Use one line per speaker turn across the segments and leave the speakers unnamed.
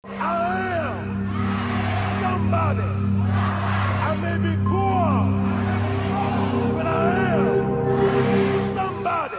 I am somebody. I may be poor, but I am somebody.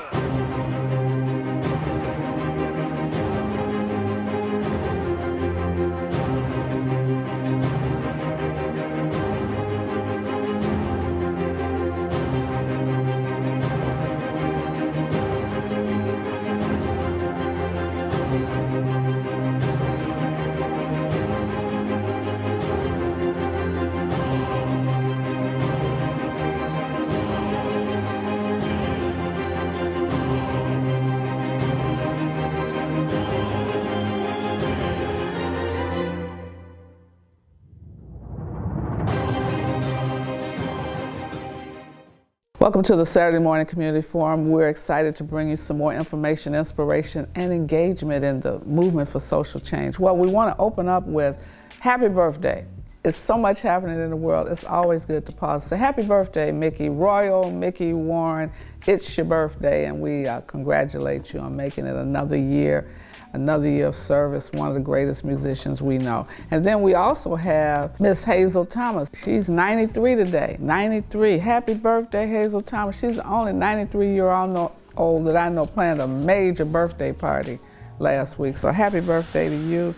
Welcome to the Saturday Morning Community Forum. We're excited to bring you some more information, inspiration, and engagement in the movement for social change. Well, we want to open up with happy birthday. It's so much happening in the world. It's always good to pause. So happy birthday, Mickey Royal, Mickey Warren. It's your birthday, and we congratulate you on making it another year of service, one of the greatest musicians we know. And then we also have Miss Hazel Thomas. She's 93 today, 93. Happy birthday, Hazel Thomas. She's the only 93-year-old that I know planned a major birthday party last week. So happy birthday to you.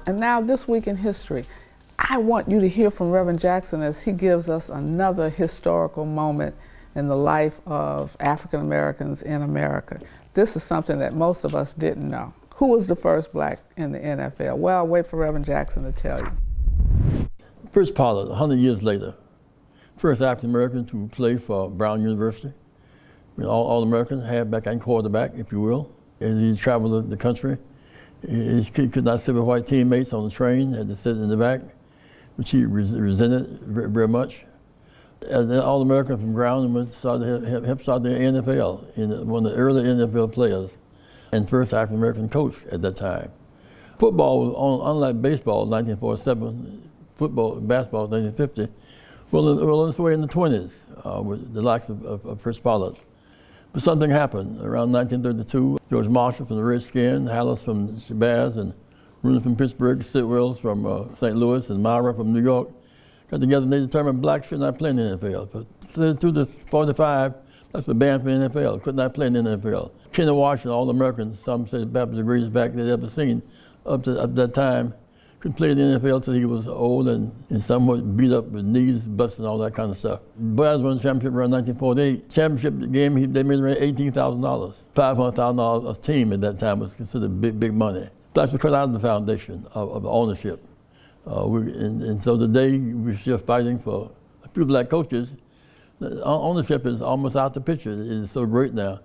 And now this week in history, I want you to hear from Reverend Jackson as he gives us another historical moment in the life of African Americans in America. This is something that most of us didn't know. Who was the first black in the NFL? Well, I'll wait for Reverend Jackson to tell you.
Fritz Pollard, 100 years later, first African American to play for Brown University. All-American, halfback and quarterback, if you will. And he traveled the country. He could not sit with white teammates on the train, had to sit in the back, which he resented very much. And then All-American from Brown helped start the NFL, one of the early NFL players, and first African-American coach at that time. Football was, unlike baseball in 1947, basketball in 1950, well on its way in the 20s with the likes of Fritz Pollard. But something happened around 1932. George Marshall from the Redskins, Hallis from the Bears, and Rooney from Pittsburgh, Sitwell from St. Louis, and Myra from New York got together and they determined blacks should not play in the NFL. From 32 to 45, that's what banned from the NFL, could not play in the NFL. Kenny Washington, All-American, some say Baptist the greatest back they'd ever seen up to that time, couldn't play in the NFL until he was old and somewhat beat up with knees, busts, and all that kind of stuff. Bears won the championship around 1948. Championship game, they made around $18,000. $500,000 a team at that time was considered big money. Blacks were cut out of the foundation of ownership. And so today we're still fighting for a few black coaches. The ownership is almost out the picture. It is so great now.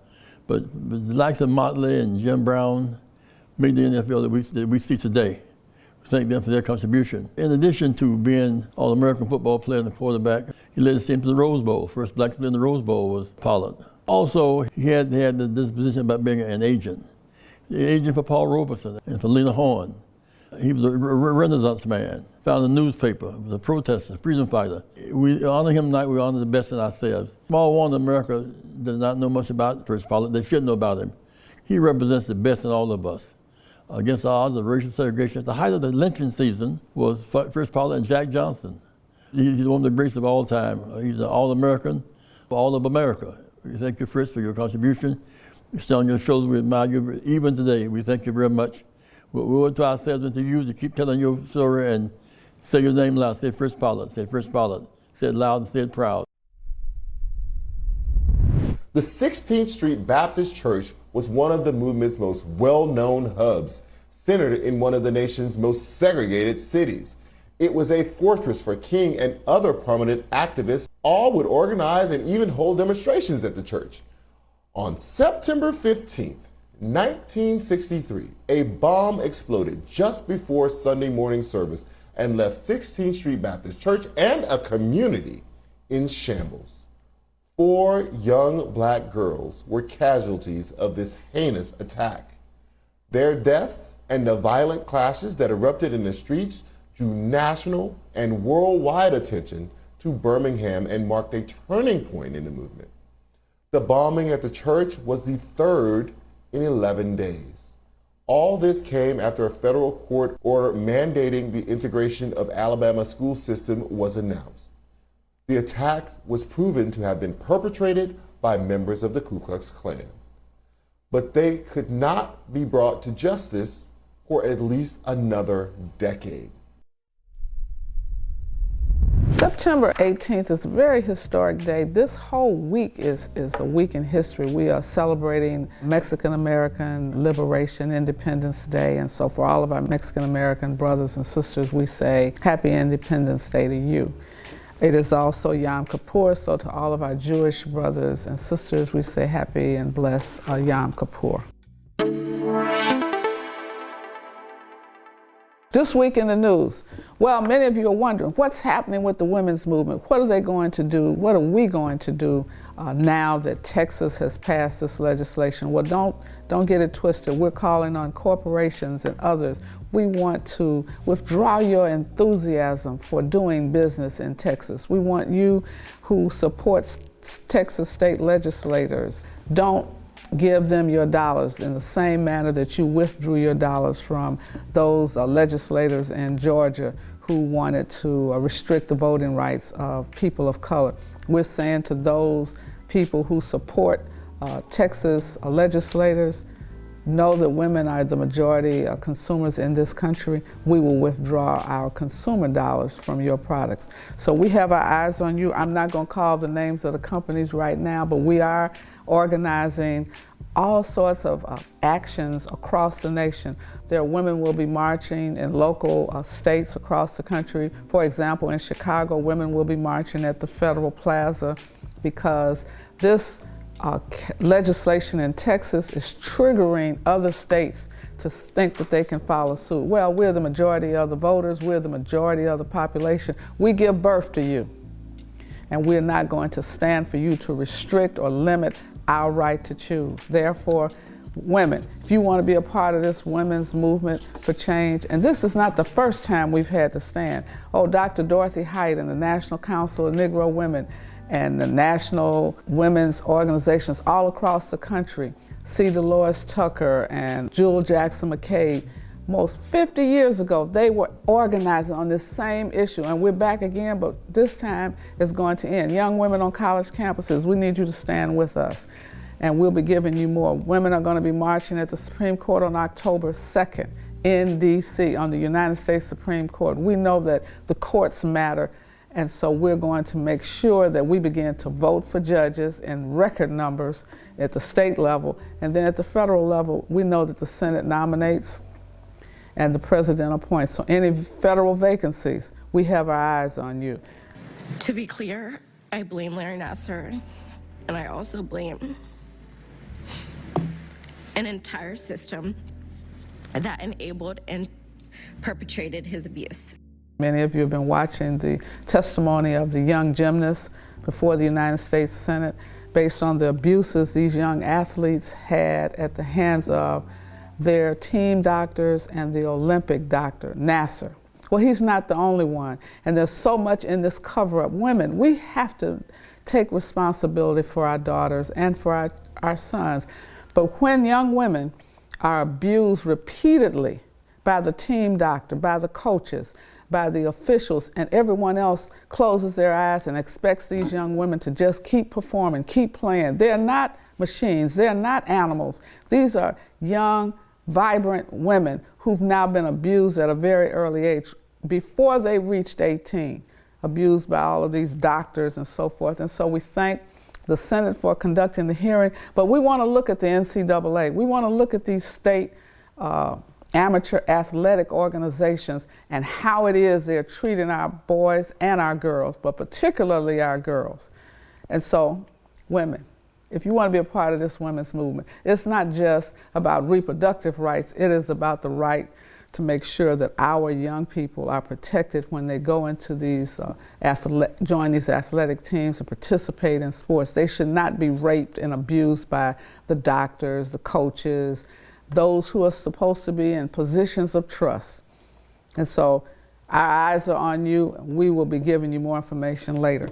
But the likes of Motley and Jim Brown made the NFL that we see today. We thank them for their contribution. In addition to being All-American football player and a quarterback, he led his team to the Rose Bowl. First black player in the Rose Bowl was Pollard. Also, he had the disposition about being an agent. The agent for Paul Robeson and for Lena Horne. He was a Renaissance man, founded a newspaper, was a protester, freedom fighter. We honor him tonight, we honor the best in ourselves. Small one in America does not know much about Fritz Pollard. They should know about him. He represents the best in all of us. Against the odds of racial segregation, at the height of the lynching season was Fritz Pollard and Jack Johnson. He's one of the greatest of all time. He's an All-American for all of America. We thank you, Fritz, for your contribution. You stand on your shoulders, we admire you. Even today, we thank you very much. We owe it to ourselves and to you to keep telling your story and say your name loud. Say Fritz Pollard, say Fritz Pollard. Say it loud and say it proud.
The 16th Street Baptist Church was one of the movement's most well-known hubs, centered in one of the nation's most segregated cities. It was a fortress for King and other prominent activists. All would organize and even hold demonstrations at the church. On September 15th, 1963, a bomb exploded just before Sunday morning service and left 16th Street Baptist Church and a community in shambles. 4 young black girls were casualties of this heinous attack. Their deaths and the violent clashes that erupted in the streets drew national and worldwide attention to Birmingham and marked a turning point in the movement. The bombing at the church was the third in 11 days. All this came after a federal court order mandating the integration of Alabama's school system was announced. The attack was proven to have been perpetrated by members of the Ku Klux Klan, but they could not be brought to justice for at least another decade.
September 18th is a very historic day. This whole week is a week in history. We are celebrating Mexican-American Liberation, Independence Day, and so for all of our Mexican-American brothers and sisters, we say Happy Independence Day to you. It is also Yom Kippur, so to all of our Jewish brothers and sisters, we say happy and blessed Yom Kippur. This week in the news, well, many of you are wondering, what's happening with the women's movement? What are they going to do? What are we going to do now that Texas has passed this legislation? Well, don't get it twisted. We're calling on corporations and others. We want to withdraw your enthusiasm for doing business in Texas. We want you who supports Texas state legislators, don't give them your dollars in the same manner that you withdrew your dollars from those legislators in Georgia who wanted to restrict the voting rights of people of color. We're saying to those people who support Texas legislators, know that women are the majority consumers in this country. We will withdraw our consumer dollars from your products. So we have our eyes on you. I'm not going to call the names of the companies right now, but we are organizing all sorts of actions across the nation. There are women will be marching in local states across the country. For example, in Chicago, women will be marching at the Federal Plaza because this legislation in Texas is triggering other states to think that they can follow suit. Well, we're the majority of the voters, we're the majority of the population. We give birth to you, and we're not going to stand for you to restrict or limit our right to choose. Therefore, women, if you want to be a part of this women's movement for change, and this is not the first time we've had to stand. Oh, Dr. Dorothy Height and the National Council of Negro Women and the national women's organizations all across the country, C. Dolores Tucker and Jewel Jackson McCabe, most 50 years ago, they were organizing on this same issue, and we're back again, but this time it's going to end. Young women on college campuses, we need you to stand with us, and we'll be giving you more. Women are going to be marching at the Supreme Court on October 2nd in D.C., on the United States Supreme Court. We know that the courts matter, and so we're going to make sure that we begin to vote for judges in record numbers at the state level, and then at the federal level, we know that the Senate nominates and the president appoints. So any federal vacancies, we have our eyes on you.
To be clear, I blame Larry Nassar, and I also blame an entire system that enabled and perpetrated his abuse.
Many of you have been watching the testimony of the young gymnasts before the United States Senate based on the abuses these young athletes had at the hands of their team doctors and the Olympic doctor, Nassar. Well, he's not the only one, and there's so much in this cover-up. Women, we have to take responsibility for our daughters and for our sons. But when young women are abused repeatedly by the team doctor, by the coaches, by the officials, and everyone else closes their eyes and expects these young women to just keep performing, keep playing. They're not machines, they're not animals. These are young, vibrant women who've now been abused at a very early age, before they reached 18, abused by all of these doctors and so forth. And so we thank the Senate for conducting the hearing, but we want to look at the NCAA. We want to look at these state amateur athletic organizations and how it is they're treating our boys and our girls, but particularly our girls. And so, women, if you want to be a part of this women's movement, it's not just about reproductive rights, it is about the right to make sure that our young people are protected when they go into these, join these athletic teams and participate in sports. They should not be raped and abused by the doctors, the coaches, those who are supposed to be in positions of trust. And so our eyes are on you, and we will be giving you more information later.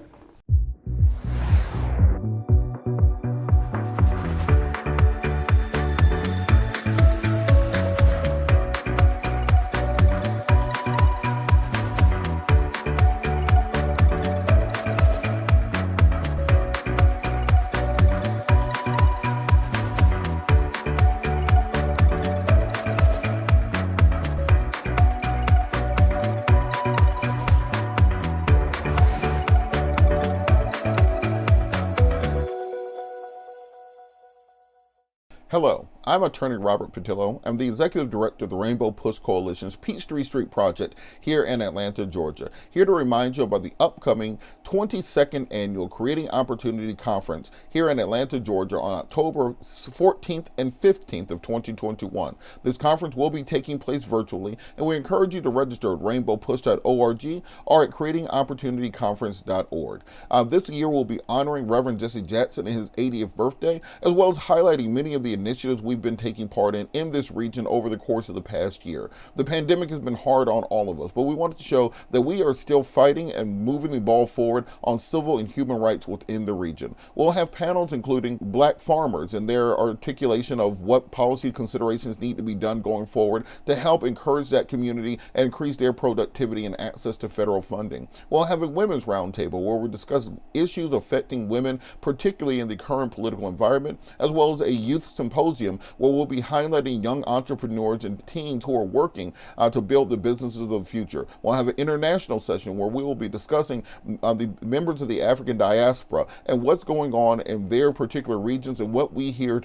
Hello, I'm attorney Robert Patillo. I'm the executive director of the Rainbow Push Coalition's Peachtree Street Project here in Atlanta, Georgia. Here to remind you about the upcoming 22nd annual Creating Opportunity Conference here in Atlanta, Georgia on October 14th and 15th of 2021. This conference will be taking place virtually, and we encourage you to register at rainbowpush.org or at creatingopportunityconference.org. This year we'll be honoring Reverend Jesse Jackson and his 80th birthday, as well as highlighting many of the initiatives we've been taking part in this region over the course of the past year. The pandemic has been hard on all of us, but we wanted to show that we are still fighting and moving the ball forward on civil and human rights within the region. We'll have panels including Black farmers and their articulation of what policy considerations need to be done going forward to help encourage that community and increase their productivity and access to federal funding. We'll have a women's roundtable where we discuss issues affecting women, particularly in the current political environment, as well as a youth symposium where we'll be highlighting young entrepreneurs and teens who are working to build the businesses of the future. We'll have an international session where we will be discussing the members of the African diaspora and what's going on in their particular regions and what we here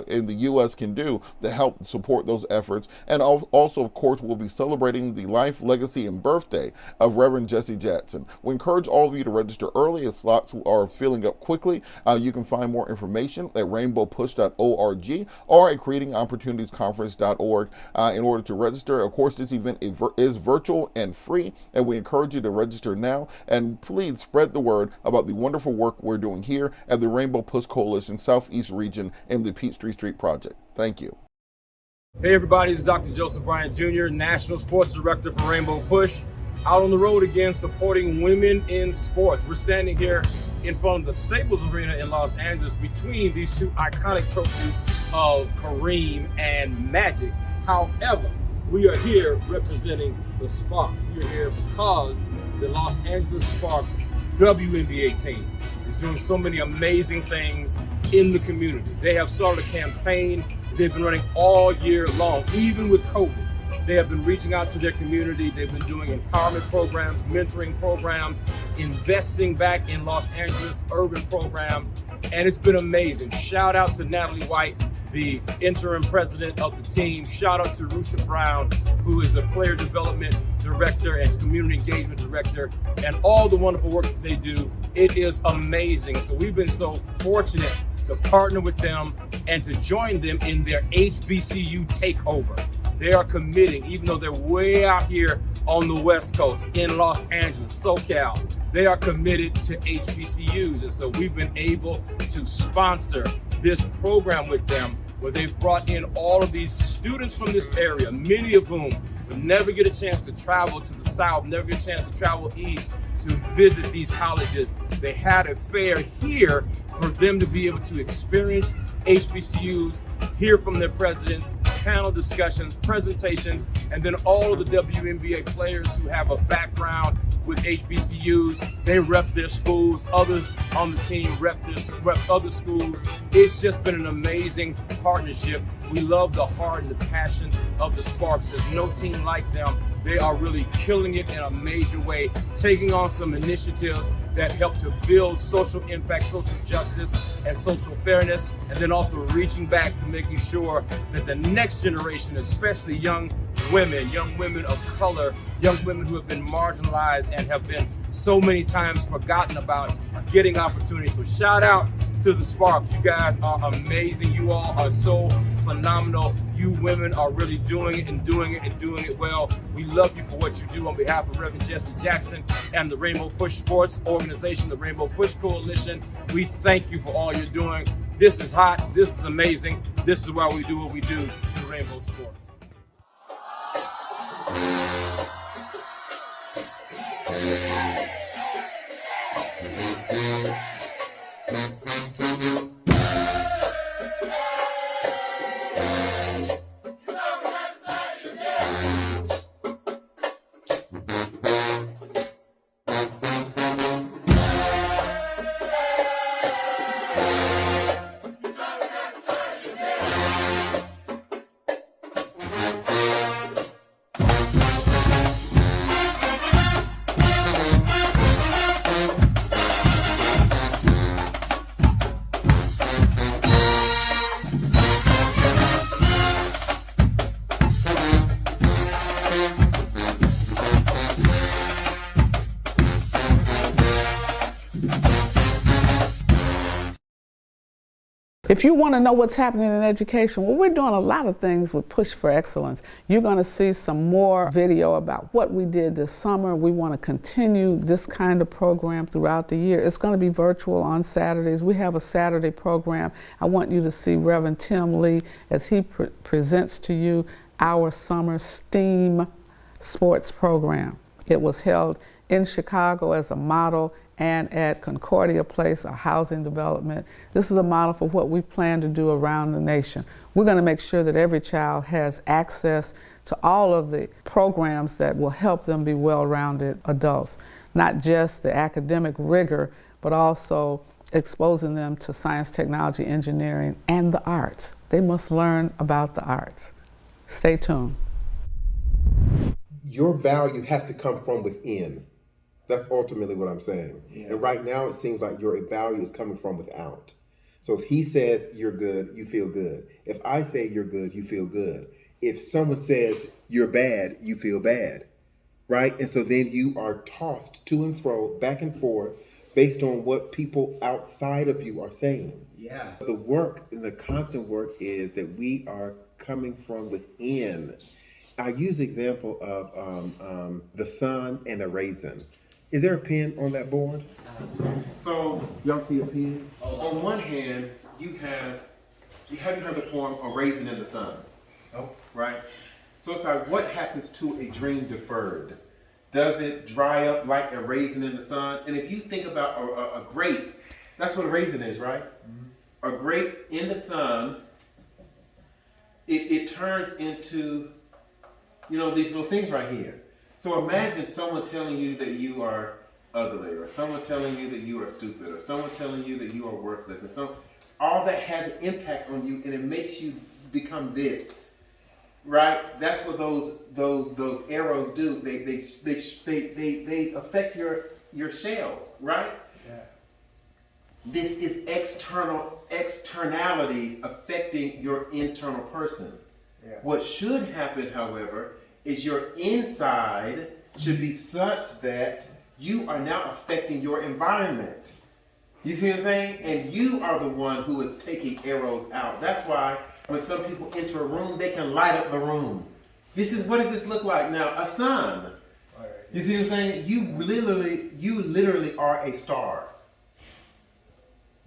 in the U.S. can do to help support those efforts. And also, of course, we'll be celebrating the life, legacy, and birthday of Reverend Jesse Jackson. We encourage all of you to register early as slots are filling up quickly. You can find more information at rainbowpush.org or at creatingopportunitiesconference.org in order to register. Of course, this event is virtual and free, and we encourage you to register now. And please spread the word about the wonderful work we're doing here at the Rainbow Push Coalition Southeast Region in the Peachtree Street Project. Thank you.
Hey everybody, it's Dr. Joseph Bryant Jr., National Sports Director for Rainbow Push, out on the road again supporting women in sports. We're standing here in front of the Staples Arena in Los Angeles between these two iconic trophies of Kareem and Magic. However, we are here representing the Sparks. We are here because the Los Angeles Sparks WNBA team is doing so many amazing things in the community. They have started a campaign they've been running all year long, even with COVID. They have been reaching out to their community. They've been doing empowerment programs, mentoring programs, investing back in Los Angeles urban programs, and it's been amazing. Shout out to Natalie White, the interim president of the team. Shout out to Rusha Brown, who is the player development director and community engagement director, and all the wonderful work that they do. It is amazing. So we've been so fortunate to partner with them and to join them in their HBCU takeover. They are committing, even though they're way out here on the West Coast, in Los Angeles, SoCal, they are committed to HBCUs. And so we've been able to sponsor this program with them, where they've brought in all of these students from this area, many of whom would never get a chance to travel to the South, never get a chance to travel east to visit these colleges. They had a fair here for them to be able to experience HBCUs, hear from their presidents, panel discussions, presentations, and then all of the WNBA players who have a background with HBCUs, they rep their schools. Others on the team rep other schools. It's just been an amazing partnership. We love the heart and the passion of the Sparks. There's no team like them. They are really killing it in a major way, taking on some initiatives that help to build social impact, social justice, and social fairness, and then also reaching back to making sure that the next generation, especially young women of color, young women who have been marginalized and have been so many times forgotten about, are getting opportunities. So shout out to the Sparks. You guys are amazing. You all are so phenomenal. You women are really doing it and doing it and doing it well. We love you for what you do. On behalf of Reverend Jesse Jackson and the Rainbow Push Sports Organization, the Rainbow Push Coalition, we thank you for all you're doing. This is hot. This is amazing. This is why we do what we do, the Rainbow Sports.
If you want to know what's happening in education, well, we're doing a lot of things with Push for Excellence. You're going to see some more video about what we did this summer. We want to continue this kind of program throughout the year. It's going to be virtual on Saturdays. We have a Saturday program. I want you to see Reverend Tim Lee as he presents to you our summer STEAM sports program. It was held in Chicago as a model and at Concordia Place, a housing development. This is a model for what we plan to do around the nation. We're going to make sure that every child has access to all of the programs that will help them be well-rounded adults, not just the academic rigor, but also exposing them to science, technology, engineering, and the arts. They must learn about the arts. Stay tuned.
Your value has to come from within. That's ultimately what I'm saying. Yeah. And right now it seems like your value is coming from without. So if he says you're good, you feel good. If I say you're good, you feel good. If someone says you're bad, you feel bad, right? And so then you are tossed to and fro, back and forth, based on what people outside of you are saying. Yeah. The work, and the constant work is that we are coming from within. I use the example of the sun and a raisin. Is there a pen on that board? So y'all see a pen? On one hand, you haven't heard the poem "A Raisin in the Sun." Oh, right. So it's like, what happens to a dream deferred? Does it dry up like a raisin in the sun? And if you think about a grape, that's what a raisin is, right? Mm-hmm. A grape in the sun, it turns into, these little things right here. So imagine someone telling you that you are ugly, or someone telling you that you are stupid, or someone telling you that you are worthless, and so all that has an impact on you, and it makes you become this, right? That's what those arrows do. They affect your shell, right? Yeah. This is externalities affecting your internal person. Yeah. What should happen, however, is your inside should be such that you are now affecting your environment. You see what I'm saying? And you are the one who is taking arrows out. That's why when some people enter a room, they can light up the room. What does this look like now? A sun. You see what I'm saying? You literally are a star.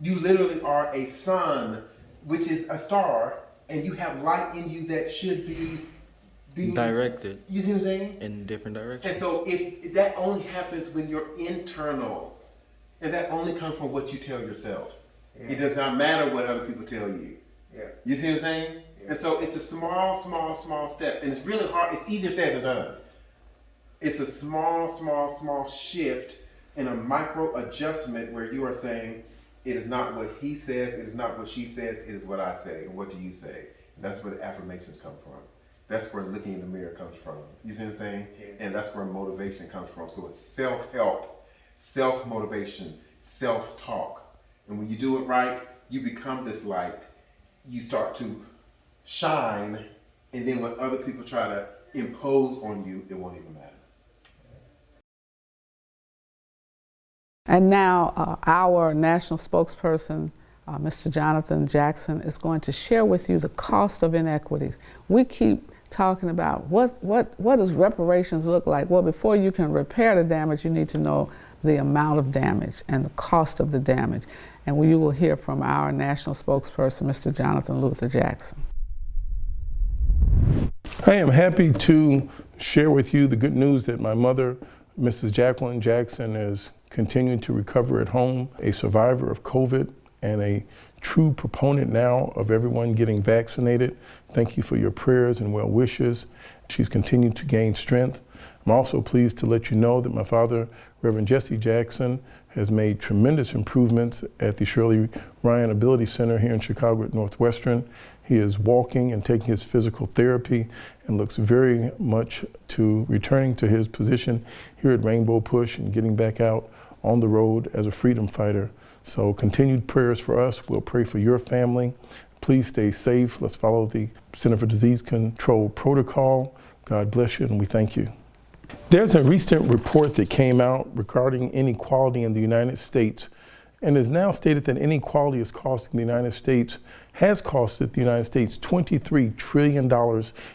You literally are a sun, which is a star, and you have light in you that should be
directed.
You see what I'm saying?
In different directions.
And so if that only happens when you're internal, and that only comes from what you tell yourself. Yeah. It does not matter what other people tell you. Yeah. You see what I'm saying? Yeah. And so it's a small step, and it's really hard. It's easier said than done. It's a small shift and a micro adjustment where you are saying, it is not what he says, it is not what she says, it is what I say. And what do you say? And that's where the affirmations come from. That's where looking in the mirror comes from. You see what I'm saying? Yeah. And that's where motivation comes from. So it's self-help, self-motivation, self-talk. And when you do it right, you become this light. You start to shine, and then when other people try to impose on you, it won't even matter.
And now our national spokesperson, Mr. Jacqueline Jackson, is going to share with you the cost of inequities. We keep talking about what does reparations look like? Well, before you can repair the damage, you need to know the amount of damage and the cost of the damage. And you will hear from our national spokesperson, Mr. Jonathan Luther Jackson.
I am happy to share with you the good news that my mother, Mrs. Jacqueline Jackson, is continuing to recover at home, a survivor of COVID and a true proponent now of everyone getting vaccinated. Thank you for your prayers and well wishes. She's continued to gain strength. I'm also pleased to let you know that my father, Reverend Jesse Jackson, has made tremendous improvements at the Shirley Ryan Ability Center here in Chicago at Northwestern. He is walking and taking his physical therapy and looks very much to returning to his position here at Rainbow Push and getting back out on the road as a freedom fighter. So continued prayers for us. We'll pray for your family. Please stay safe. Let's follow the Center for Disease Control protocol. God bless you, and we thank you. There's a recent report that came out regarding inequality in the United States, and has now stated that inequality is costing the United States, has costed the United States $23 trillion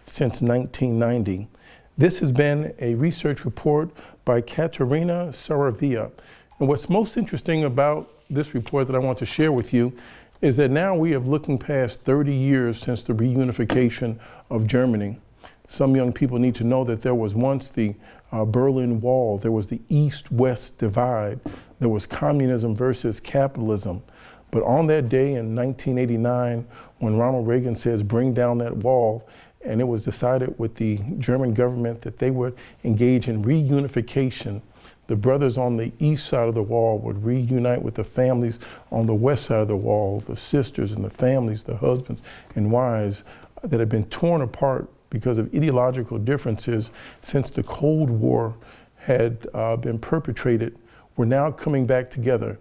since 1990. This has been a research report by Katerina Saravia. And what's most interesting about this report that I want to share with you is that now we have looking past 30 years since the reunification of Germany. Some young people need to know that there was once the Berlin Wall, there was the East-West divide, there was communism versus capitalism. But on that day in 1989, when Ronald Reagan says, bring down that wall, and it was decided with the German government that they would engage in reunification, the brothers on the east side of the wall would reunite with the families on the west side of the wall, the sisters and the families, the husbands and wives that had been torn apart because of ideological differences since the Cold War had been perpetrated, were now coming back together.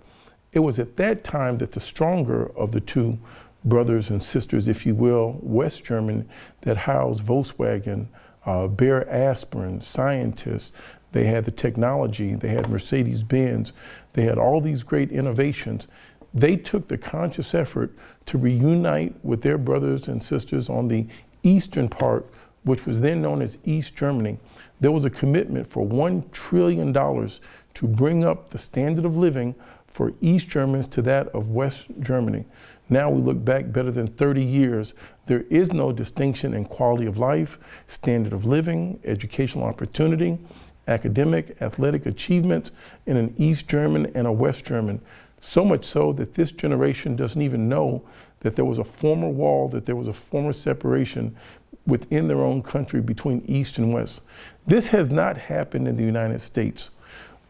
It was at that time that the stronger of the two brothers and sisters, if you will, West German, that housed Volkswagen, Bayer Aspirin, scientists, they had the technology, they had Mercedes-Benz, they had all these great innovations. They took the conscious effort to reunite with their brothers and sisters on the eastern part, which was then known as East Germany. There was a commitment for $1 trillion to bring up the standard of living for East Germans to that of West Germany. Now we look back better than 30 years. There is no distinction in quality of life, standard of living, educational opportunity, academic, athletic achievements in an East German and a West German. So much so that this generation doesn't even know that there was a former wall, that there was a former separation within their own country between East and West. This has not happened in the United States.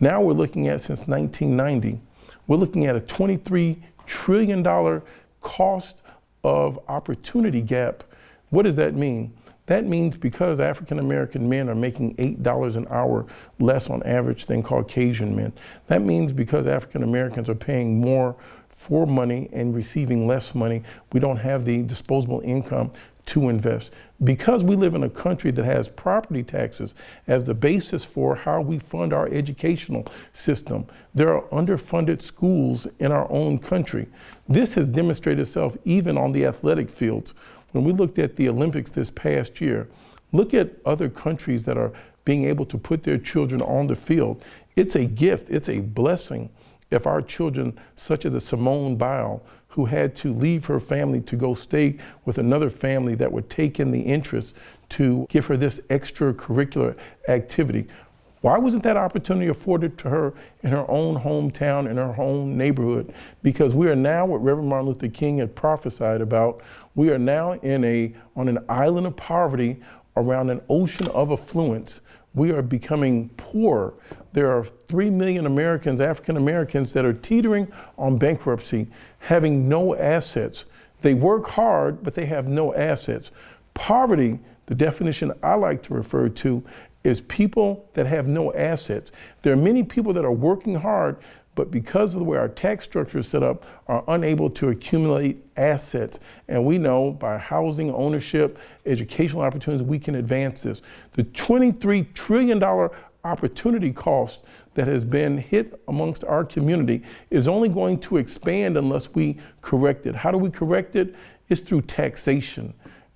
Now we're looking at, since 1990, we're looking at a $23 trillion cost of opportunity gap. What does that mean? That means because African American men are making $8 an hour less on average than Caucasian men. That means because African Americans are paying more for money and receiving less money, we don't have the disposable income to invest. Because we live in a country that has property taxes as the basis for how we fund our educational system, there are underfunded schools in our own country. This has demonstrated itself even on the athletic fields. When we looked at the Olympics this past year, look at other countries that are being able to put their children on the field. It's a gift, it's a blessing if our children, such as the Simone Biles, who had to leave her family to go stay with another family that would take in the interest to give her this extracurricular activity. Why wasn't that opportunity afforded to her in her own hometown, in her own neighborhood? Because we are now, what Reverend Martin Luther King had prophesied about, we are now on an island of poverty around an ocean of affluence. We are becoming poor. There are 3 million Americans, African Americans, that are teetering on bankruptcy, having no assets. They work hard, but they have no assets. Poverty, the definition I like to refer to, is people that have no assets. There are many people that are working hard, but because of the way our tax structure is set up, are unable to accumulate assets. And we know by housing, ownership, educational opportunities, we can advance this. The $23 trillion opportunity cost that has been hit amongst our community is only going to expand unless we correct it. How do we correct it? It's through taxation.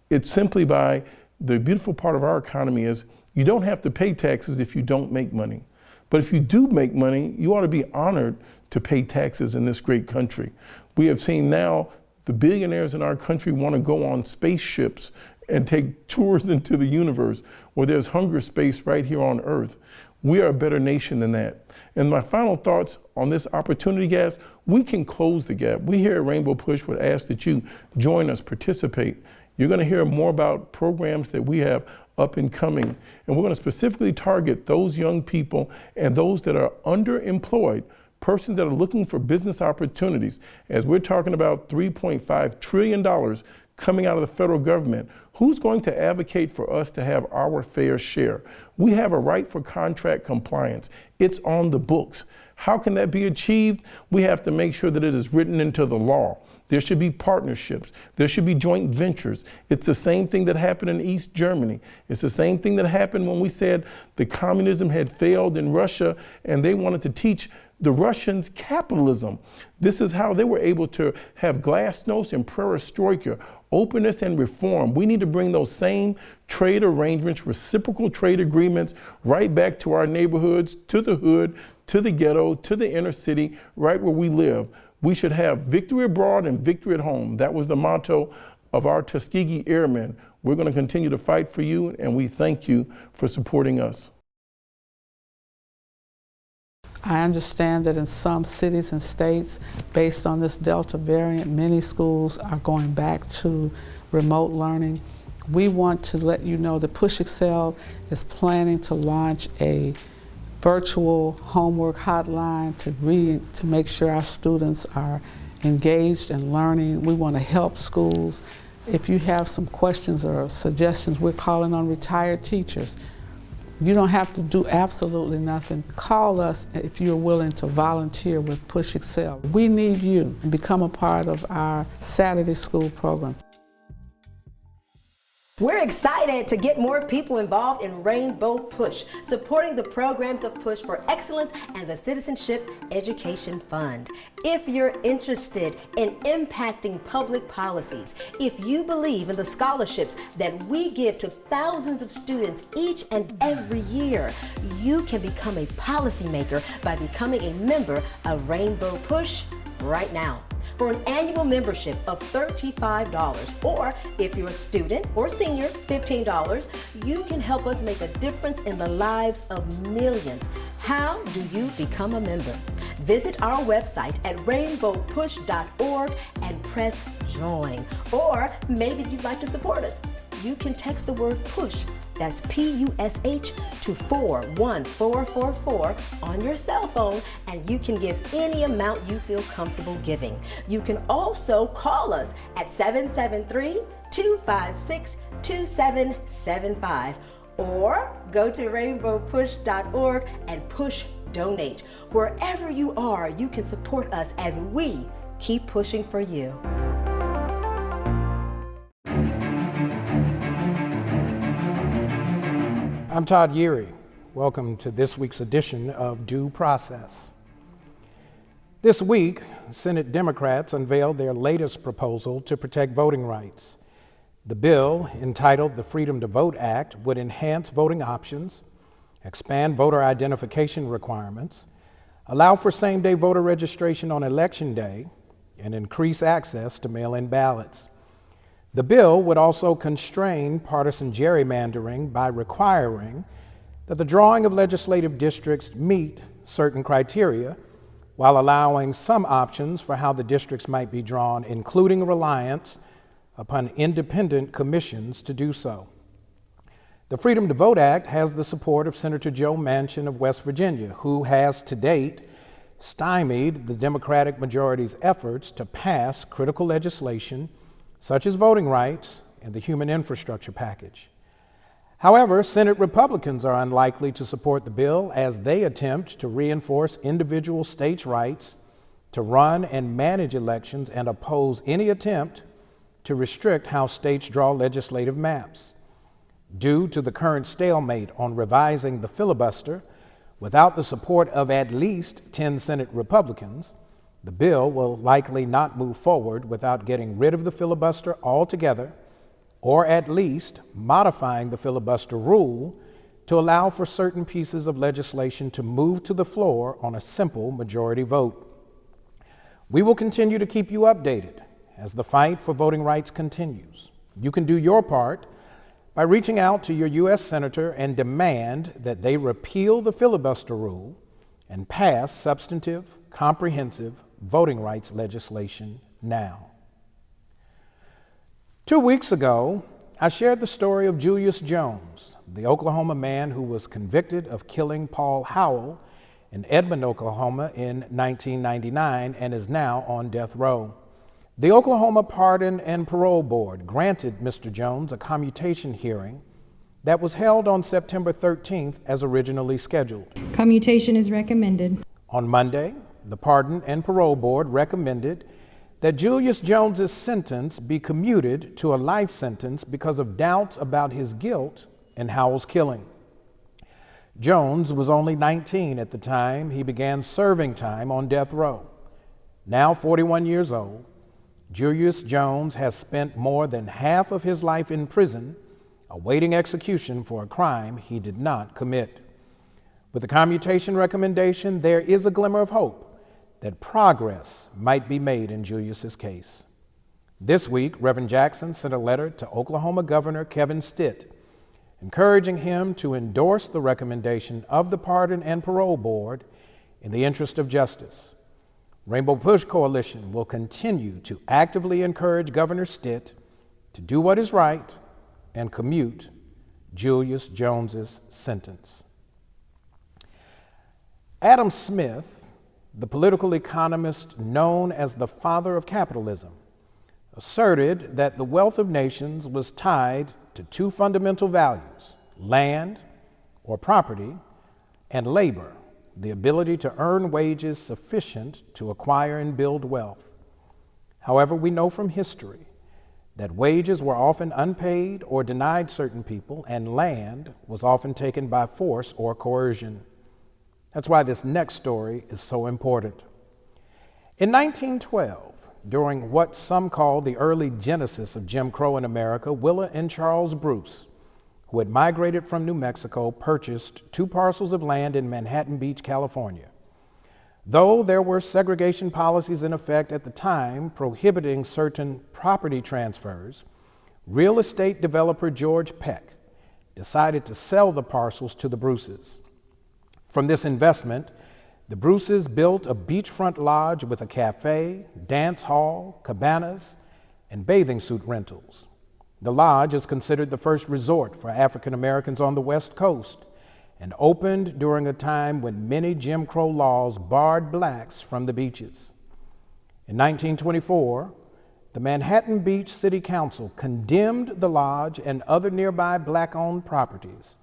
It's simply by, the beautiful part of our economy is you don't have to pay taxes if you don't make money. But if you do make money, you ought to be honored to pay taxes in this great country. We have seen now the billionaires in our country want to go on spaceships and take tours into the universe where there's hunger space right here on Earth. We are a better nation than that. And my final thoughts on this opportunity gap, we can close the gap. We here at Rainbow Push would ask that you join us, participate. You're going to hear more about programs that we have up and coming. And we're going to specifically target those young people and those that are underemployed, persons that are looking for business opportunities. As we're talking about $3.5 trillion coming out of the federal government, who's going to advocate for us to have our fair share? We have a right for contract compliance. It's on the books. How can that be achieved? We have to make sure that it is written into the law. There should be partnerships. There should be joint ventures. It's the same thing that happened in East Germany. It's the same thing that happened when we said the communism had failed in Russia and they wanted to teach the Russians' capitalism. This is how they were able to have glasnost and perestroika, openness and reform. We need to bring those same trade arrangements, reciprocal trade agreements, right back to our neighborhoods, to the hood, to the ghetto, to the inner city, right where we live. We should have victory abroad and victory at home. That was the motto of our Tuskegee Airmen. We're going to continue to fight for you, and we thank you for supporting us.
I understand that in some cities and states, based on this Delta variant, many schools are going back to remote learning. We want to let you know that Push Excel is planning to launch a virtual homework hotline to make sure our students are engaged and learning. We want to help schools. If you have some questions or suggestions, we're calling on retired teachers. You don't have to do absolutely nothing. Call us if you're willing to volunteer with Push Excel. We need you and become a part of our Saturday school program.
We're excited to get more people involved in Rainbow Push, supporting the programs of Push for Excellence and the Citizenship Education Fund. If you're interested in impacting public policies, if you believe in the scholarships that we give to thousands of students each and every year, you can become a policymaker by becoming a member of Rainbow Push right now. For an annual membership of $35, or if you're a student or senior, $15, you can help us make a difference in the lives of millions. How do you become a member? Visit our website at rainbowpush.org and press join. Or maybe you'd like to support us. You can text the word PUSH, that's P-U-S-H, to 41444 on your cell phone, and you can give any amount you feel comfortable giving. You can also call us at 773-256-2775, or go to rainbowpush.org and push donate. Wherever you are, you can support us as we keep pushing for you.
I'm Todd Yeary. Welcome to this week's edition of Due Process. This week, Senate Democrats unveiled their latest proposal to protect voting rights. The bill, entitled the Freedom to Vote Act, would enhance voting options, expand voter identification requirements, allow for same-day voter registration on Election Day, and increase access to mail-in ballots. The bill would also constrain partisan gerrymandering by requiring that the drawing of legislative districts meet certain criteria, while allowing some options for how the districts might be drawn, including reliance upon independent commissions to do so. The Freedom to Vote Act has the support of Senator Joe Manchin of West Virginia, who has to date stymied the Democratic majority's efforts to pass critical legislation such as voting rights and the human infrastructure package. However, Senate Republicans are unlikely to support the bill as they attempt to reinforce individual states' rights to run and manage elections and oppose any attempt to restrict how states draw legislative maps. Due to the current stalemate on revising the filibuster, without the support of at least 10 Senate Republicans, the bill will likely not move forward without getting rid of the filibuster altogether, or at least modifying the filibuster rule to allow for certain pieces of legislation to move to the floor on a simple majority vote. We will continue to keep you updated as the fight for voting rights continues. You can do your part by reaching out to your U.S. Senator and demand that they repeal the filibuster rule and pass substantive, comprehensive voting rights legislation now. 2 weeks ago, I shared the story of Julius Jones, the Oklahoma man who was convicted of killing Paul Howell in Edmond, Oklahoma in 1999 and is now on death row. The Oklahoma Pardon and Parole Board granted Mr. Jones a commutation hearing that was held on September 13th as originally scheduled.
Commutation is recommended.
On Monday, the Pardon and Parole Board recommended that Julius Jones's sentence be commuted to a life sentence because of doubts about his guilt in Howell's killing. Jones was only 19 at the time he began serving time on death row. Now 41 years old, Julius Jones has spent more than half of his life in prison, awaiting execution for a crime he did not commit. With the commutation recommendation, there is a glimmer of hope that progress might be made in Julius's case. This week, Reverend Jackson sent a letter to Oklahoma Governor Kevin Stitt, encouraging him to endorse the recommendation of the Pardon and Parole Board in the interest of justice. Rainbow Push Coalition will continue to actively encourage Governor Stitt to do what is right and commute Julius Jones's sentence. Adam Smith, the political economist known as the father of capitalism, asserted that the wealth of nations was tied to two fundamental values: land, or property, and labor, the ability to earn wages sufficient to acquire and build wealth. However, we know from history that wages were often unpaid or denied certain people, and land was often taken by force or coercion. That's why this next story is so important. In 1912, during what some call the early genesis of Jim Crow in America, Willa and Charles Bruce, who had migrated from New Mexico, purchased 2 parcels of land in Manhattan Beach, California. Though there were segregation policies in effect at the time prohibiting certain property transfers, real estate developer George Peck decided to sell the parcels to the Bruces. From this investment, the Bruces built a beachfront lodge with a cafe, dance hall, cabanas, and bathing suit rentals. The lodge is considered the first resort for African Americans on the West Coast and opened during a time when many Jim Crow laws barred blacks from the beaches. In 1924, the Manhattan Beach City Council condemned the lodge and other nearby black-owned properties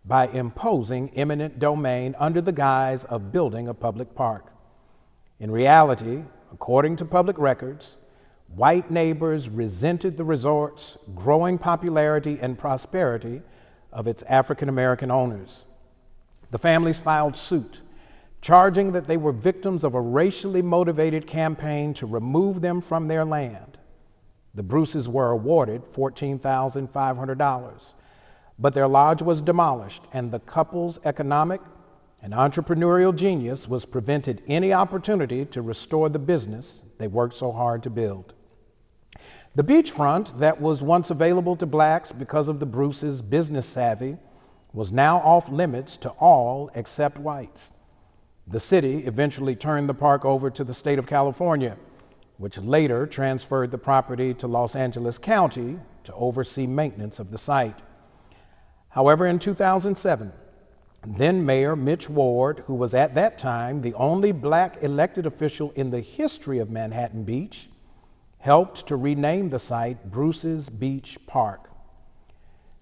by imposing eminent domain under the guise of building a public park. In reality, according to public records, white neighbors resented the resort's growing popularity and prosperity of its African American owners. The families filed suit, charging that they were victims of a racially motivated campaign to remove them from their land. The Bruces were awarded $14,500. But their lodge was demolished, and the couple's economic and entrepreneurial genius was prevented any opportunity to restore the business they worked so hard to build. The beachfront that was once available to blacks because of the Bruces' business savvy was now off limits to all except whites. The city eventually turned the park over to the state of California, which later transferred the property to Los Angeles County to oversee maintenance of the site. However, in 2007, then Mayor Mitch Ward, who was at that time the only black elected official in the history of Manhattan Beach, helped to rename the site Bruce's Beach Park.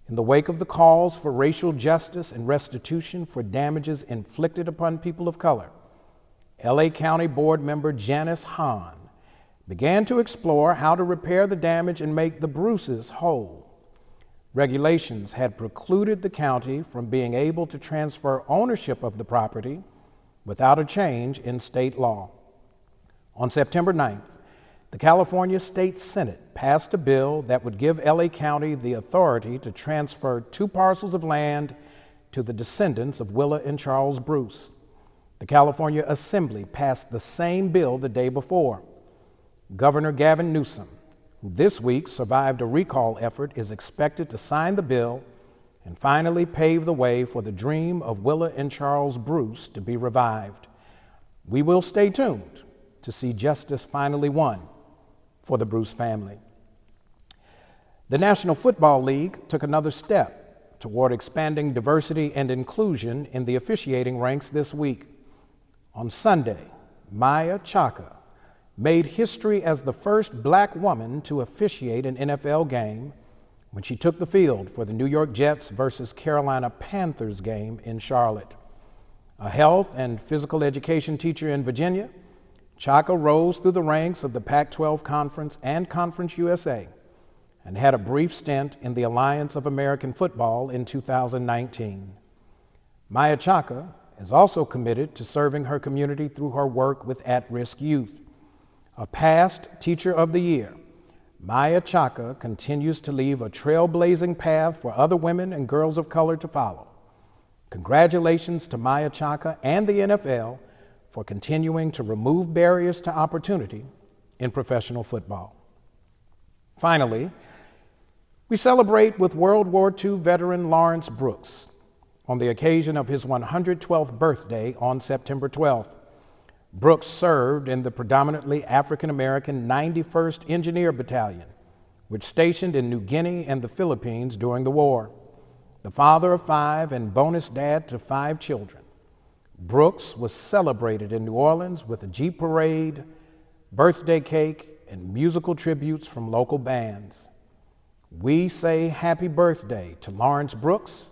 In the wake of the calls for racial justice and restitution for damages inflicted upon people of color, LA County Board member Janice Hahn began to explore how to repair the damage and make the Bruces whole. Regulations had precluded the county from being able to transfer ownership of the property without a change in state law. On September 9th, the California State Senate passed a bill that would give LA County the authority to transfer 2 parcels of land to the descendants of Willa and Charles Bruce. The California Assembly passed the same bill the day before. Governor Gavin Newsom, who this week survived a recall effort, is expected to sign the bill and finally pave the way for the dream of Willa and Charles Bruce to be revived. We will stay tuned to see justice finally won for the Bruce family. The National Football League took another step toward expanding diversity and inclusion in the officiating ranks this week. On Sunday, Maya Chaka made history as the first black woman to officiate an NFL game when she took the field for the New York Jets versus Carolina Panthers game in Charlotte. A health and physical education teacher in Virginia, Chaka rose through the ranks of the Pac-12 Conference and Conference USA and had a brief stint in the Alliance of American Football in 2019. Maya Chaka is also committed to serving her community through her work with at-risk youth. A past Teacher of the Year, Maya Chaka continues to leave a trailblazing path for other women and girls of color to follow. Congratulations to Maya Chaka and the NFL for continuing to remove barriers to opportunity in professional football. Finally, we celebrate with World War II veteran Lawrence Brooks on the occasion of his 112th birthday on September 12th. Brooks served in the predominantly African-American 91st Engineer Battalion, which stationed in New Guinea and the Philippines during the war. The father of 5 and bonus dad to 5 children, Brooks was celebrated in New Orleans with a Jeep parade, birthday cake, and musical tributes from local bands. We say happy birthday to Lawrence Brooks.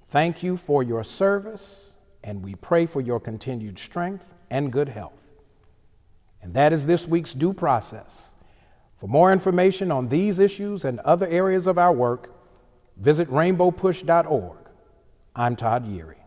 Thank you for your service, and we pray for your continued strength and good health. And that is this week's Due Process. For more information on these issues and other areas of our work, visit rainbowpush.org. I'm Todd Yeary.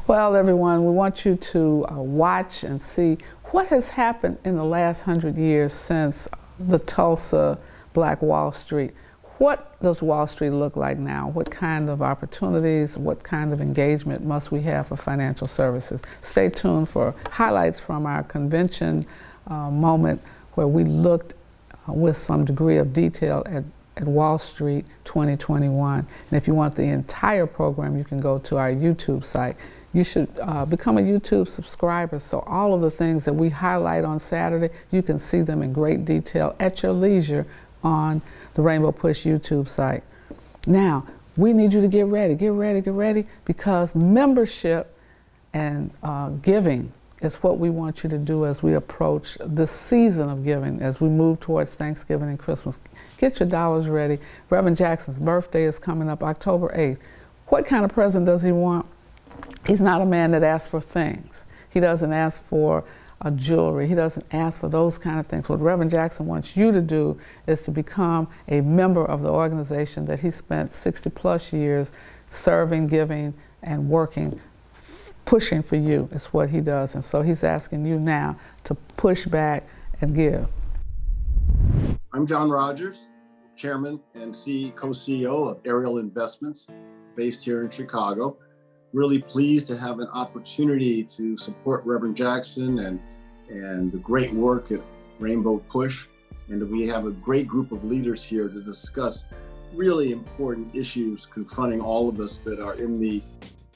Well, everyone, we want you to watch and see what has happened in the last 100 years since the Tulsa Black Wall Street. What does Wall Street look like now? What kind of opportunities, what kind of engagement must we have for financial services? Stay tuned for highlights from our convention moment where we looked with some degree of detail at Wall Street 2021. And if you want the entire program, you can go to our YouTube site. You should become a YouTube subscriber, so all of the things that we highlight on Saturday, you can see them in great detail at your leisure on the Rainbow Push YouTube site. Now, we need you to get ready, because membership and giving is what we want you to do as we approach the season of giving, as we move towards Thanksgiving and Christmas. Get your dollars ready. Reverend Jackson's birthday is coming up October 8th. What kind of present does he want? He's not a man that asks for things. He doesn't ask for jewelry. He doesn't ask for those kind of things. What Reverend Jackson wants you to do is to become a member of the organization that he spent 60 plus years serving, giving, and working, pushing for you is what he does. And so he's asking you now to push back and give.
I'm John Rogers, Chairman and co-CEO of Ariel Investments, based here in Chicago. Really pleased to have an opportunity to support Reverend Jackson and the great work at Rainbow Push. And we have a great group of leaders here to discuss really important issues confronting all of us that are in the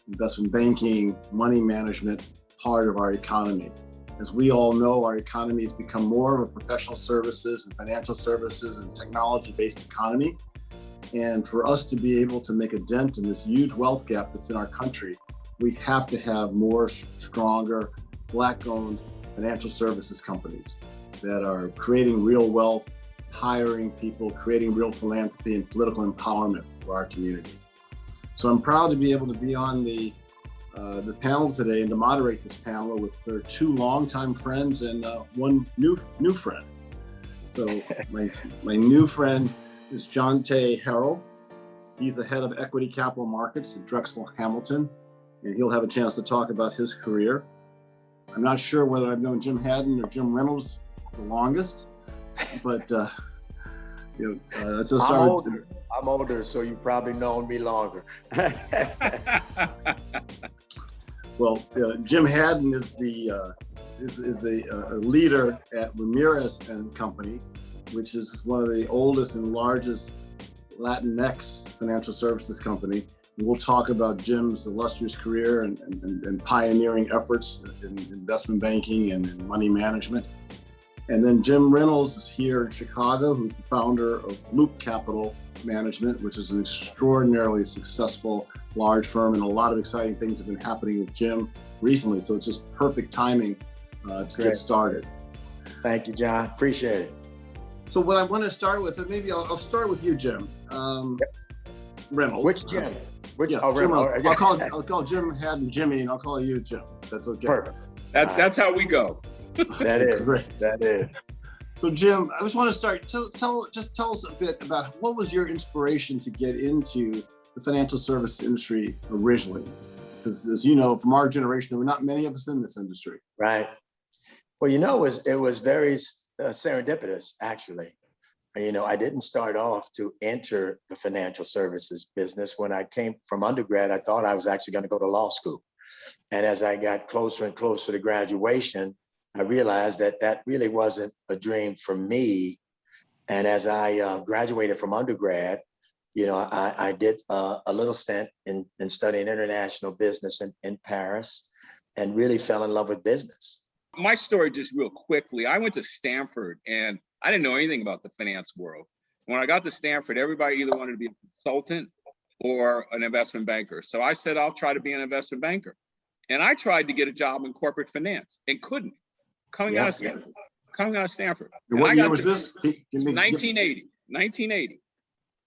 investment banking, money management part of our economy. As we all know, our economy has become more of a professional services and financial services and technology-based economy. And for us to be able to make a dent in this huge wealth gap that's in our country, we have to have more stronger Black-owned financial services companies that are creating real wealth, hiring people, creating real philanthropy and political empowerment for our community. So I'm proud to be able to be on the panel today and to moderate this panel with 2 longtime friends and one new friend. So my new friend is Jonte Harrell. He's the head of equity capital markets at Drexel Hamilton, and he'll have a chance to talk about his career. I'm not sure whether I've known Jim Haddon or Jim Reynolds the longest, but let's just start.
I'm older, so you've probably known me longer.
Well, Jim Haddon is the leader at Ramirez and Company, which is one of the oldest and largest Latinx financial services company. And we'll talk about Jim's illustrious career and pioneering efforts in investment banking and in money management. And then Jim Reynolds is here in Chicago, who's the founder of Loop Capital Management, which is an extraordinarily successful large firm, and a lot of exciting things have been happening with Jim recently. So it's just perfect timing to get started.
Thank you, John. Appreciate it.
So what I want to start with, and maybe I'll start with you, Jim. Reynolds.
Which Jim?
Yes,
Jim
Reynolds. I'll call Jim Haddon Jimmy, and I'll call you Jim. That's okay.
Perfect.
That's how we go.
That is
great.
That is.
So Jim, I just want to start. Tell us a bit about what was your inspiration to get into the financial service industry originally? Because as you know, from our generation, there were not many of us in this industry.
Right. Well, it was very serendipitous, actually. I didn't start off to enter the financial services business. When I came from undergrad, I thought I was actually going to go to law school. And as I got closer and closer to graduation, I realized that that really wasn't a dream for me. And as I graduated from undergrad, I did a little stint in studying international business in Paris and really fell in love with business.
My story, just real quickly, I went to Stanford and I didn't know anything about the finance world. When I got to Stanford, everybody either wanted to be a consultant or an investment banker. So I said, I'll try to be an investment banker. And I tried to get a job in corporate finance and couldn't, coming out of Stanford.
What year was this?
1980.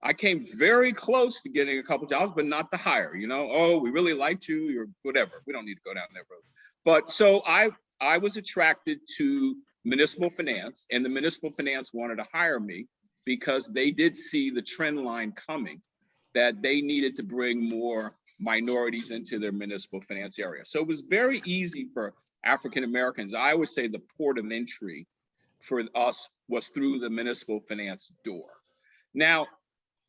I came very close to getting a couple jobs, but not the hire, oh, we really liked you, or whatever. We don't need to go down that road. But so I was attracted to municipal finance, and the municipal finance wanted to hire me because they did see the trend line coming that they needed to bring more minorities into their municipal finance area. So it was very easy for African Americans. I would say the port of entry for us was through the municipal finance door. Now,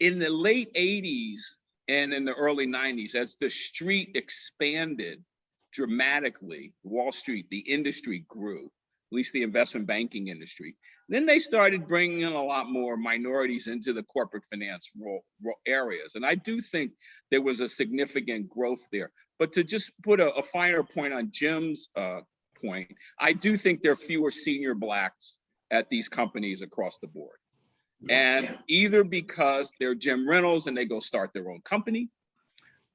in the late 80s and in the early 90s, as the street expanded dramatically, Wall Street, the industry grew, at least the investment banking industry. Then they started bringing in a lot more minorities into the corporate finance areas. And I do think there was a significant growth there. But to just put a finer point on Jim's point, I do think there are fewer senior Blacks at these companies across the board. And either because they're Jim Reynolds and they go start their own company,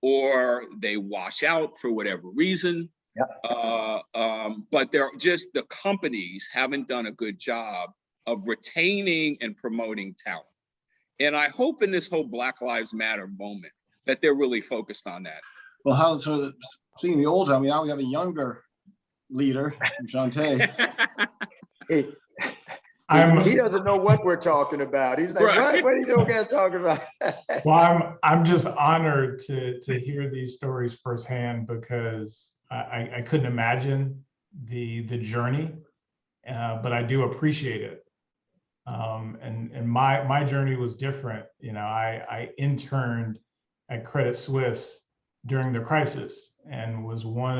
or they wash out for whatever reason. But they're just, the companies haven't done a good job of retaining and promoting talent. And I hope in this whole Black Lives Matter moment that they're really focused on that.
Well, seeing the old time, now we have a younger leader, Shante.
He doesn't know what we're talking about. He's like, what are you guys talking about?
Well, I'm just honored to hear these stories firsthand, because I couldn't imagine the journey, but I do appreciate it. And my journey was different. I interned at Credit Suisse during the crisis and was one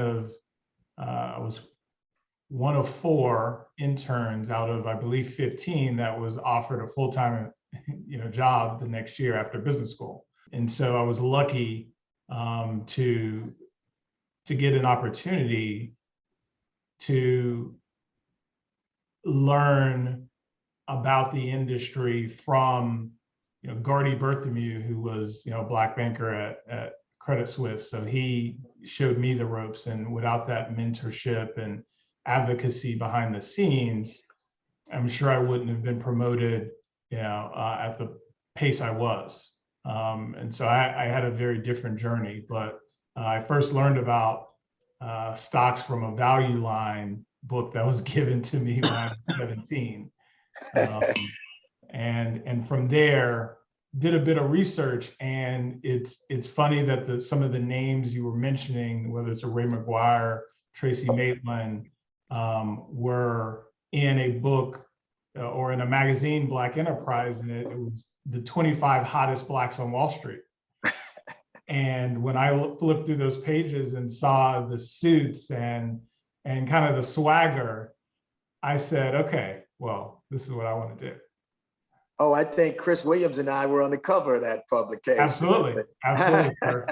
of 4 interns out of, I believe, 15 that was offered a full-time, job the next year after business school. And so I was lucky to get an opportunity to learn about the industry from, Gardy Berthomeu, who was, a Black banker at Credit Suisse. So he showed me the ropes, and without that mentorship and advocacy behind the scenes, I'm sure I wouldn't have been promoted, at the pace I was. And so I had a very different journey, but I first learned about stocks from a Value Line book that was given to me when I was 17. And from there, did a bit of research, and it's funny that some of the names you were mentioning, whether it's a Ray McGuire, Tracy Maitland, were in a book or in a magazine, Black Enterprise, and it was the 25 hottest Blacks on Wall Street. And when I flipped through those pages and saw the suits and kind of the swagger, I said, okay, well, this is what I want to do.
Oh, I think Chris Williams and I were on the cover of that publication.
Absolutely, sir.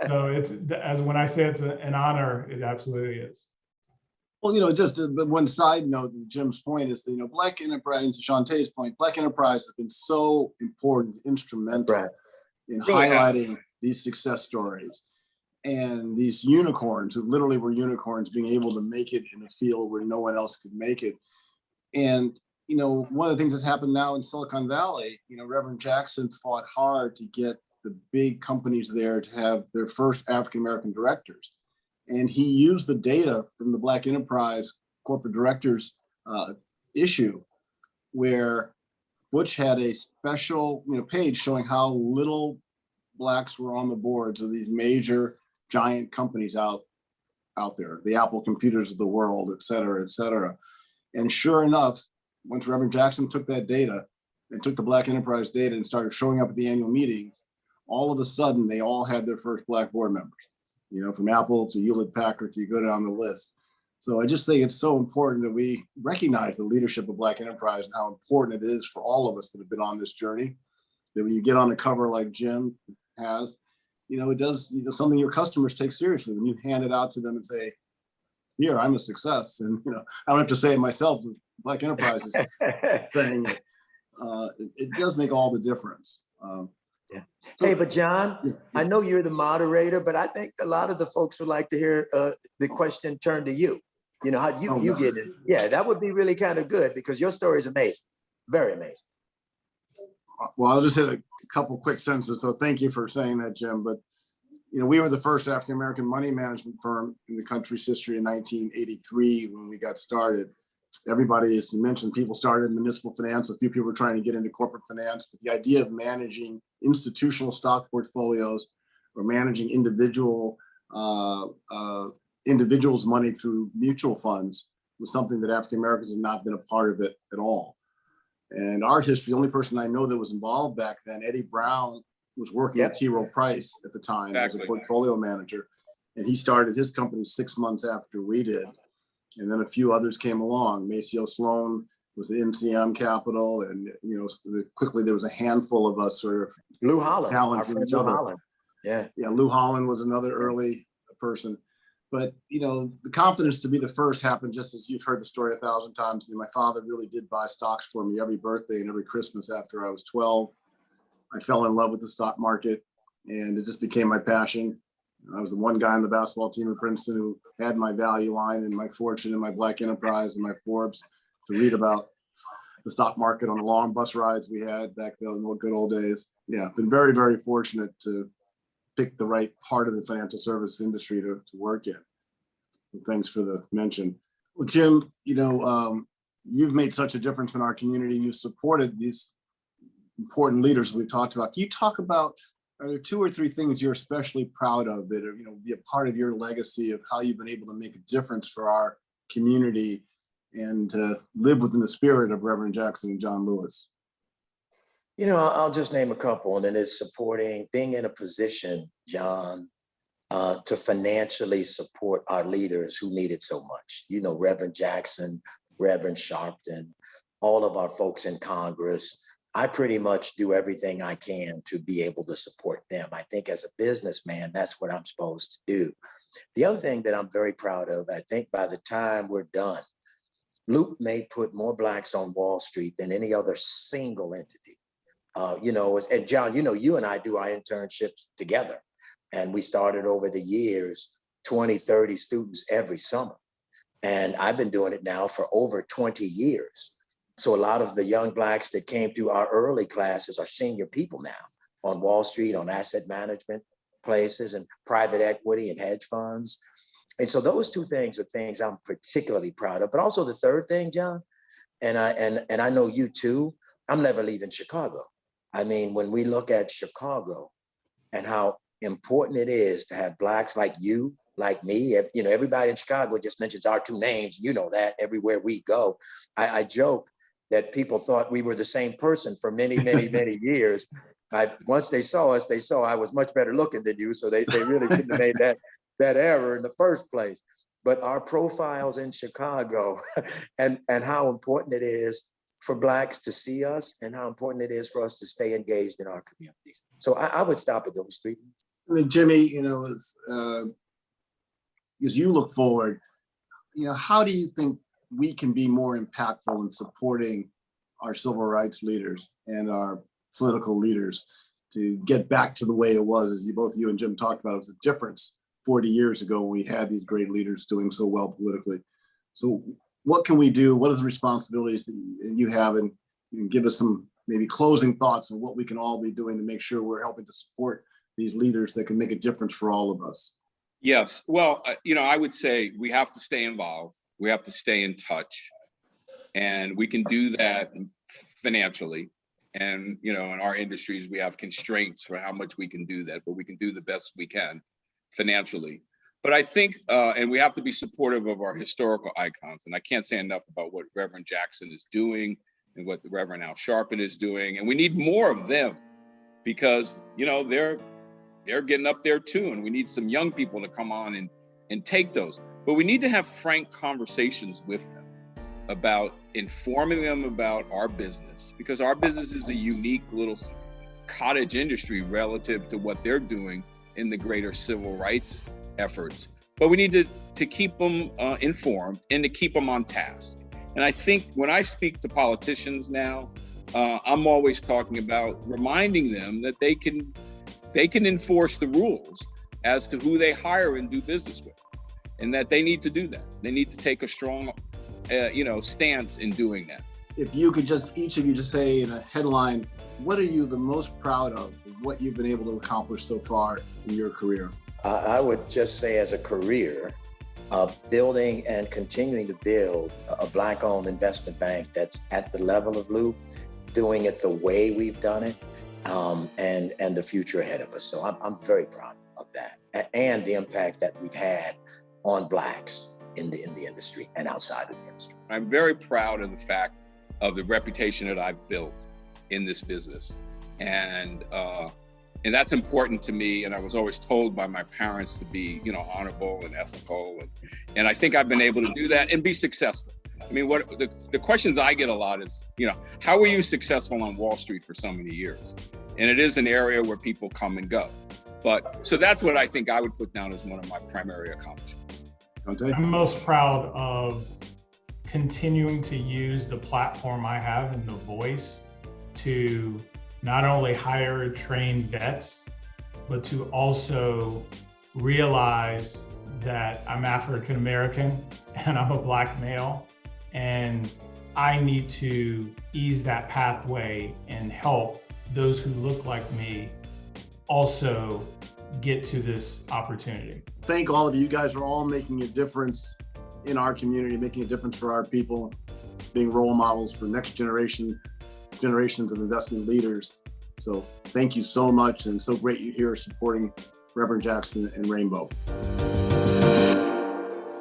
So it's, as when I say it's an honor, it absolutely is.
Well, just one side note, Jim's point is that, Black Enterprise, to Shantae's point, Black Enterprise has been so important, instrumental in highlighting these success stories and these unicorns, who literally were unicorns, being able to make it in a field where no one else could make it. And, one of the things that's happened now in Silicon Valley, Reverend Jackson fought hard to get the big companies there to have their first African-American directors. And he used the data from the Black Enterprise corporate directors issue, where Butch had a special page showing how little Blacks were on the boards of these major giant companies out there, the Apple computers of the world, et cetera, et cetera. And sure enough, once Reverend Jackson took that data and took the Black enterprise data and started showing up at the annual meetings, all of a sudden they all had their first Black board members, from Apple to Hewlett Packard, you go down the list. So I just think it's so important that we recognize the leadership of Black enterprise and how important it is for all of us that have been on this journey, that when you get on a cover like Jim has, it does something your customers take seriously when you hand it out to them and say, here, I'm a success. And, I don't have to say it myself, Black enterprise is saying it. It does make all the difference.
Yeah. Hey, but John, I know you're the moderator, but I think a lot of the folks would like to hear the question turned to you. How you get it. Yeah, that would be really kind of good because your story is amazing. Very amazing.
Well, I'll just hit a couple quick sentences. So thank you for saying that, Jim. But, we were the first African-American money management firm in the country's history in 1983 when we got started. Everybody, as you mentioned, people started in municipal finance. A few people were trying to get into corporate finance. But the idea of managing institutional stock portfolios or managing individuals' money through mutual funds was something that African Americans had not been a part of it at all. And our history, the only person I know that was involved back then, Eddie Brown, was working with T. Rowe Price at the time as a portfolio manager. And he started his company 6 months after we did. And then a few others came along. Maceo Sloan was the NCM Capital. And, quickly there was a handful of us sort of
Lou Holland,
our friend Lou Holland.
Yeah,
Lou Holland was another early person. But, the confidence to be the first happened just as you've heard the story 1,000 times. My father really did buy stocks for me every birthday and every Christmas after I was 12. I fell in love with the stock market and it just became my passion. I was the one guy on the basketball team at Princeton who had my value line and my fortune and my Black enterprise and my Forbes to read about the stock market on the long bus rides we had back then in the good old days. Yeah, been very, very fortunate to pick the right part of the financial service industry to work in. So thanks for the mention. Well, Jim, you've made such a difference in our community. You've supported these important leaders we've talked about. Can you talk about, are there 2 or 3 things you're especially proud of that are, be a part of your legacy of how you've been able to make a difference for our community and live within the spirit of Reverend Jackson and John Lewis?
I'll just name a couple, and then it's being in a position, John, to financially support our leaders who need it so much. Reverend Jackson, Reverend Sharpton, all of our folks in Congress. I pretty much do everything I can to be able to support them. I think as a businessman, that's what I'm supposed to do. The other thing that I'm very proud of, I think by the time we're done, Luke may put more Blacks on Wall Street than any other single entity. And John, you and I do our internships together. And we started over the years, 20, 30 students every summer. And I've been doing it now for over 20 years. So a lot of the young Blacks that came through our early classes are senior people now on Wall Street, on asset management places and private equity and hedge funds. And so those 2 things are things I'm particularly proud of. But also the third thing, John, and I know you too, I'm never leaving Chicago. I mean, when we look at Chicago and how important it is to have Blacks like you, like me, everybody in Chicago just mentions our 2 names. That everywhere we go. I joke that people thought we were the same person for many, many, many years. Once they saw us, they saw I was much better looking than you. So they really couldn't have made that error in the first place. But our profiles in Chicago and how important it is for Blacks to see us and how important it is for us to stay engaged in our communities. So I would stop at those 3 things.
I mean, Jimmy, as you look forward, how do you think we can be more impactful in supporting our civil rights leaders and our political leaders to get back to the way it was, as both you and Jim talked about? It was a difference 40 years ago when we had these great leaders doing so well politically. So what can we do? What are the responsibilities that you have? And give us some maybe closing thoughts on what we can all be doing to make sure we're helping to support these leaders that can make a difference for all of us.
Yes. Well, I would say we have to stay involved. We have to stay in touch. And we can do that financially. And, you know, in our industries, we have constraints for how much we can do that, but we can do the best we can financially. But I think, and we have to be supportive of our historical icons. And I can't say enough about what Reverend Jackson is doing and what the Reverend Al Sharpton is doing. And we need more of them because, you know, they're getting up there too. And we need some young people to come on and take those. But we need to have frank conversations with them about informing them about our business, because our business is a unique little cottage industry relative to what they're doing in the greater civil rights efforts. But we need to keep them informed and to keep them on task. And I think when I speak to politicians now, I'm always talking about reminding them that they can enforce the rules as to who they hire and do business with, and that they need to do that. They need to take a strong stance in doing that.
If you could just, each of you just say in a headline, what are you the most proud of what you've been able to accomplish so far in your career?
I would just say as a career, building and continuing to build a Black-owned investment bank that's at the level of Loop, doing it the way we've done it, and the future ahead of us. So I'm very proud of that, and the impact that we've had on Blacks in the industry and outside of the industry.
I'm very proud of the fact of the reputation that I've built in this business. And that's important to me. And I was always told by my parents to be, honorable and ethical. And I think I've been able to do that and be successful. I mean, what the questions I get a lot is, how were you successful on Wall Street for so many years? And it is an area where people come and go. So that's what I think I would put down as one of my primary accomplishments.
I'm most proud of continuing to use the platform I have and the voice to not only hire trained vets, but to also realize that I'm African American and I'm a Black male, and I need to ease that pathway and help those who look like me also get to this opportunity.
Thank all of you. You guys are all making a difference in our community, making a difference for our people, being role models for next generations of investment leaders. So thank you so much, and so great you're here supporting Reverend Jackson and Rainbow.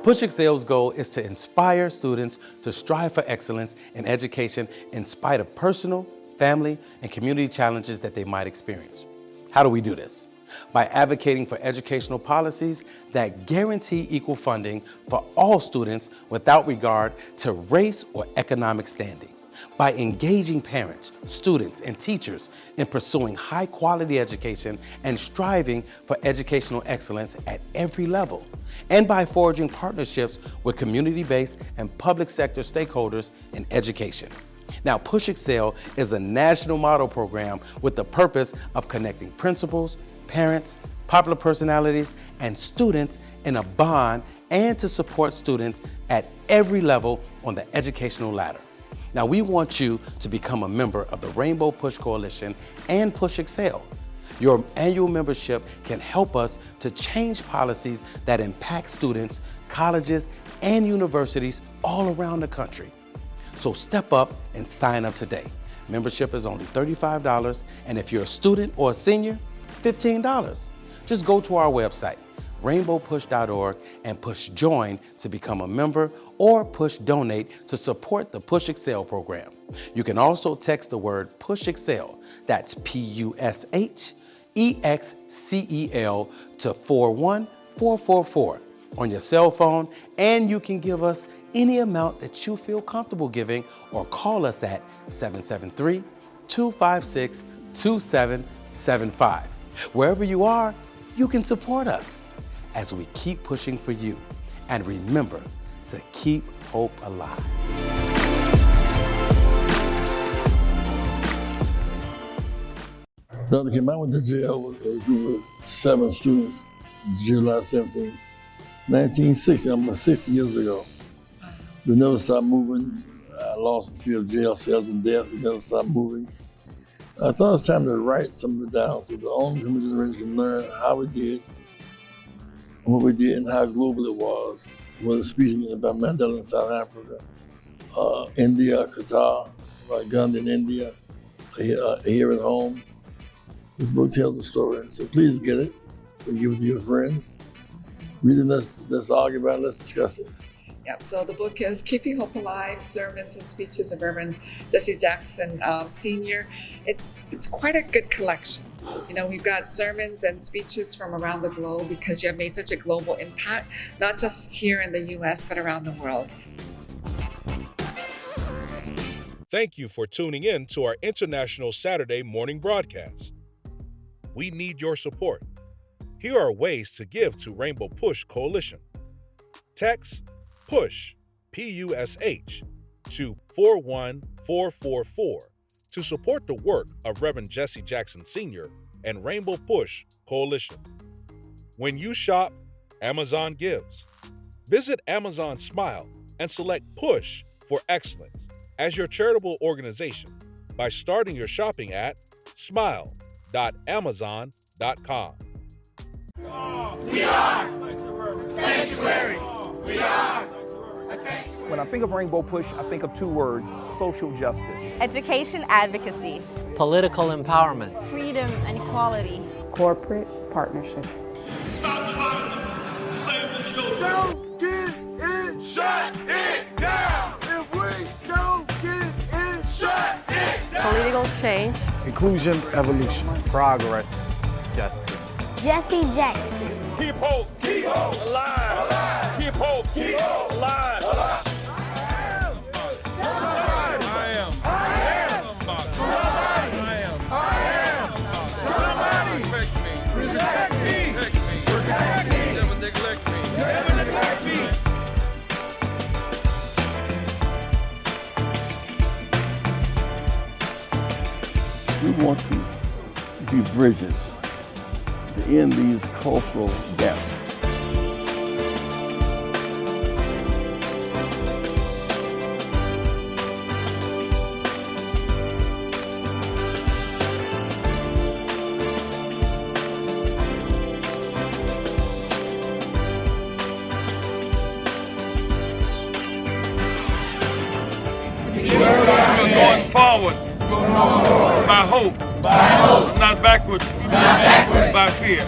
Push Excel's goal is to inspire students to strive for excellence in education in spite of personal, family, and community challenges that they might experience. How do we do this? By advocating for educational policies that guarantee equal funding for all students without regard to race or economic standing. By engaging parents, students, and teachers in pursuing high-quality education and striving for educational excellence at every level. And by forging partnerships with community-based and public sector stakeholders in education. Now, Push Excel is a national model program with the purpose of connecting principals, parents, popular personalities, and students in a bond, and to support students at every level on the educational ladder. Now, we want you to become a member of the Rainbow Push Coalition and Push Excel. Your annual membership can help us to change policies that impact students, colleges, and universities all around the country. So step up and sign up today. Membership is only $35, and if you're a student or a senior, $15. Just go to our website, rainbowpush.org, and push join to become a member, or push donate to support the Push Excel program. You can also text the word Push Excel, that's PUSHEXCEL, to 41444 on your cell phone, and you can give us any amount that you feel comfortable giving, or call us at 773-256-2775. Wherever you are, you can support us as we keep pushing for you. And remember to keep hope alive.
Dr. Kim, I went to jail with a group of 7 students, July 17, 1960, almost 60 years ago. We never stopped moving. I lost a few jail cells and death. We never stopped moving. I thought it was time to write some of it down so the older generation can learn how we did, and what we did, and how global it was. Whether speaking about Mandela in South Africa, India, Qatar, about Gandhi in India, here at home. This book tells the story, so please get it and give it to your friends. Read it, let's argue about it, let's discuss it.
Yep, so the book is Keeping Hope Alive, Sermons and Speeches of Reverend Jesse Jackson Sr. It's quite a good collection. You know, we've got sermons and speeches from around the globe because you have made such a global impact, not just here in the U.S., but around the world.
Thank you for tuning in to our International Saturday morning broadcast. We need your support. Here are ways to give to Rainbow Push Coalition. Text PUSH, P-U-S-H, to 41444 to support the work of Reverend Jesse Jackson Sr. and Rainbow Push Coalition. When you shop, Amazon gives. Visit Amazon Smile and select Push for Excellence as your charitable organization by starting your shopping at smile.amazon.com.
We are sanctuary. We are a sanctuary.
When I think of Rainbow Push, I think of two words: social justice.
Education advocacy.
Political empowerment.
Freedom and equality.
Corporate partnership.
Stop the violence. Save the children. Don't get in. Shut it down. If we don't get in, shut it down.
Political change.
Inclusion, evolution. Progress, justice.
Jesse Jackson.
Keep hope alive. Keep hope alive.
We want to be bridges to end these cultural gaps.
We're going forward by hope, not backwards, by fear.